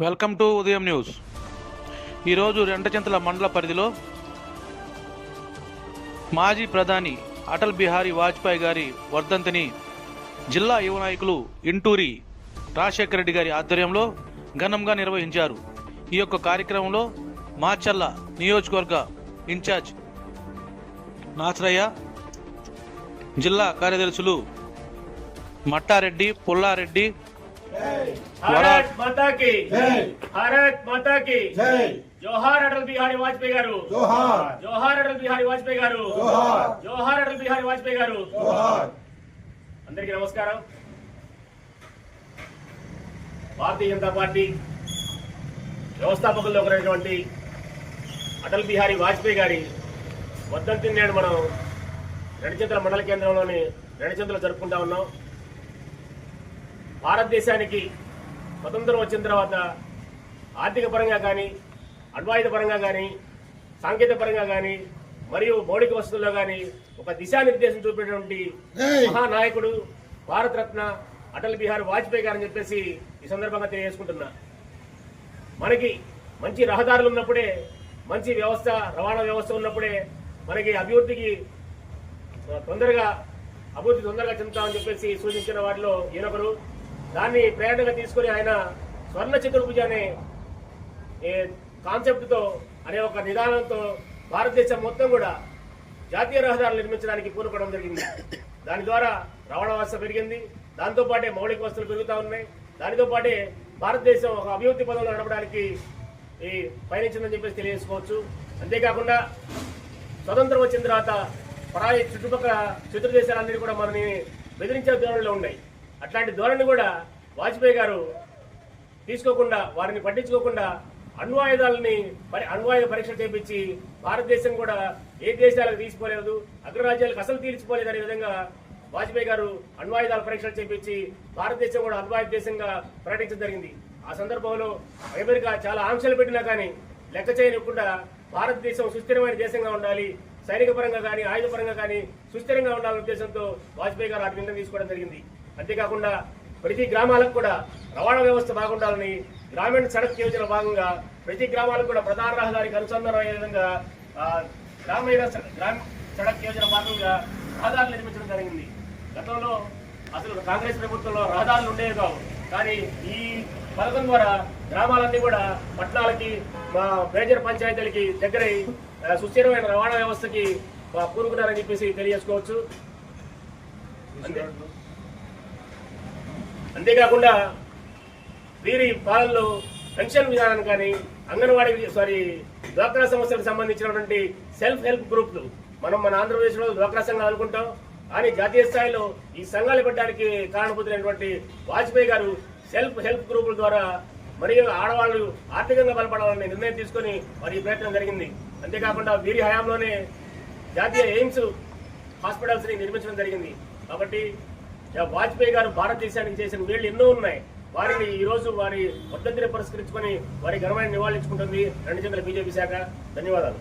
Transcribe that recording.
Welcome to ఉదయం news. ఈరోజు రెంటచింతల మండల పరిధిలో మాజీ ప్రధాని అటల్ బిహారీ వాజ్పేయి గారి వర్ధంతిని జిల్లా యువ నాయకులు ఇంటూరి రాజశేఖర రెడ్డి గారి ఆధ్వర్యంలో ఘనంగా నిర్వహించారు. ఈ యొక్క కార్యక్రమంలో మాచర్ల నియోజకవర్గ ఇన్ఛార్జ్ నాసరయ్య, జిల్లా కార్యదర్శులు మట్టారెడ్డి, పుల్లారెడ్డి, भारत माता की जय, भारत माता की जय, जोहार अटल बिहारी वाजपेयी गारू, जोहार, जोहार अटल बिहारी वाजपेयी गारू, जोहार, जोहार अटल बिहारी वाजपेयी गारू, जोहार. అందరికీ నమస్కారం. భారతీయ జనతా పార్టీ వ్యవస్థాపకుల్లో ఒకరైనటువంటి అటల్ బిహారీ వాజ్పేయి గారి వర్ధంతిని నేడు మనం రెంటచింతల మండల కేంద్రంలోని రెంటచింతలు జరుపుకుంటా ఉన్నాం. భారతదేశానికి స్వతంత్రం వచ్చిన తర్వాత ఆర్థిక పరంగా కానీ, అణ్వాయుధ పరంగా కానీ, సాంకేతిక పరంగా కానీ, మరియు మౌలిక వసతుల్లో కానీ ఒక దిశానిర్దేశం చూపేటువంటి మహానాయకుడు భారతరత్న అటల్ బిహారీ వాజ్పేయి గారు అని చెప్పేసి ఈ సందర్భంగా తెలియజేసుకుంటున్నా. మనకి మంచి రహదారులు ఉన్నప్పుడే, మంచి వ్యవస్థ, రవాణా వ్యవస్థ ఉన్నప్పుడే మనకి అభివృద్ధి తొందరగా చెందుతామని చెప్పేసి సూచించిన వారిలో ఈయనొకరు. దాన్ని ప్రేరణగా తీసుకుని ఆయన స్వర్ణ చతుర్భుజ అనే కాన్సెప్ట్తో, అనే ఒక నిదానంతో భారతదేశం మొత్తం కూడా జాతీయ రహదారులు నిర్మించడానికి పూనుకోవడం జరిగింది. దాని ద్వారా రవాణా వ్యవస్థ పెరిగింది, దాంతోపాటే మౌలిక వసతులు పెరుగుతూ ఉన్నాయి. దానితో పాటే భారతదేశం ఒక అభివృద్ధి పదంలో నడపడానికి పయనించిందని చెప్పేసి తెలియజేసుకోవచ్చు. అంతేకాకుండా స్వతంత్రం వచ్చిన తర్వాత పరాయి చుట్టుపక్కల శత్రు దేశాలన్నీ కూడా మనని బెదిరించే ధోరణిలో ఉన్నాయి. అట్లాంటి ధోరణి కూడా వాజ్పేయి గారు తీసుకోకుండా, వారిని పట్టించుకోకుండా అణ్వాయుధ పరీక్ష చేపించి భారతదేశం కూడా ఏ దేశాలకు తీసుకోలేదు, అగ్రరాజ్యాలకు అసలు తీర్చిపోలేదు అనే విధంగా వాజ్పేయి గారు అణ్వాయుధాల పరీక్షలు చేపించి భారతదేశం కూడా అణ్వాయుధ దేశంగా ప్రకటించడం జరిగింది. ఆ సందర్భంలో అమెరికా చాలా ఆంక్షలు పెట్టినా కానీ లెక్క చేయకుండా భారతదేశం సుస్థిరమైన దేశంగా ఉండాలి, సైనిక పరంగా కానీ, ఆయుధ పరంగా కానీ సుస్థిరంగా ఉండాలనే ఉద్దేశంతో వాజ్పేయి గారు ఆ నిర్ణయం తీసుకోవడం జరిగింది. అంతేకాకుండా ప్రతి గ్రామాలకు కూడా రవాణా వ్యవస్థ బాగుండాలని గ్రామీణ సడక్ యోజన భాగంగా ప్రతి గ్రామాలకు కూడా ప్రధాన రహదారికి అనుసంధానం అయ్యే విధంగా గ్రామీణ సడక్ యోజన భాగంగా రహదారులు నిర్మించడం జరిగింది. గతంలో అసలు కాంగ్రెస్ ప్రభుత్వంలో రహదారులు ఉండేవి కావు, కానీ ఈ పథకం ద్వారా గ్రామాలన్నీ కూడా పట్టణాలకి, మా మేజర్ పంచాయతీలకి దగ్గరై సుస్థిరమైన రవాణా వ్యవస్థకి పూనుకున్నారని చెప్పేసి తెలియజేసుకోవచ్చు. అంతేకాకుండా వీరి పాలనలో పెన్షన్ విధానం కానీ, డ్వాక్రా సంస్థలకు సంబంధించినటువంటి సెల్ఫ్ హెల్ప్ గ్రూప్లు, మన ఆంధ్రప్రదేశ్లో డ్వాక్రా సంఘాలు అనుకుంటాం, కానీ జాతీయ స్థాయిలో ఈ సంఘాలు పెట్టడానికి కారణభూతులైనటువంటి వాజ్పేయి గారు సెల్ఫ్ హెల్ప్ గ్రూపుల ద్వారా మరియు ఆడవాళ్లు ఆర్థికంగా బలపడాలనే నిర్ణయం తీసుకుని వారి ప్రయత్నం జరిగింది. అంతేకాకుండా వీరి హయాంలోనే జాతీయ ఎయిమ్స్ హాస్పిటల్స్ ని నిర్మించడం జరిగింది. కాబట్టి వాజ్పేయి గారు భారతదేశానికి చేసిన వీళ్ళు ఎన్నో ఉన్నాయి. వారిని ఈ రోజు వారి వర్ధంతిని పురస్కరించుకొని వారి ఘనమైన నివాళులించుకుంటుంది రెంటచింతల బీజేపీ శాఖ. ధన్యవాదాలు.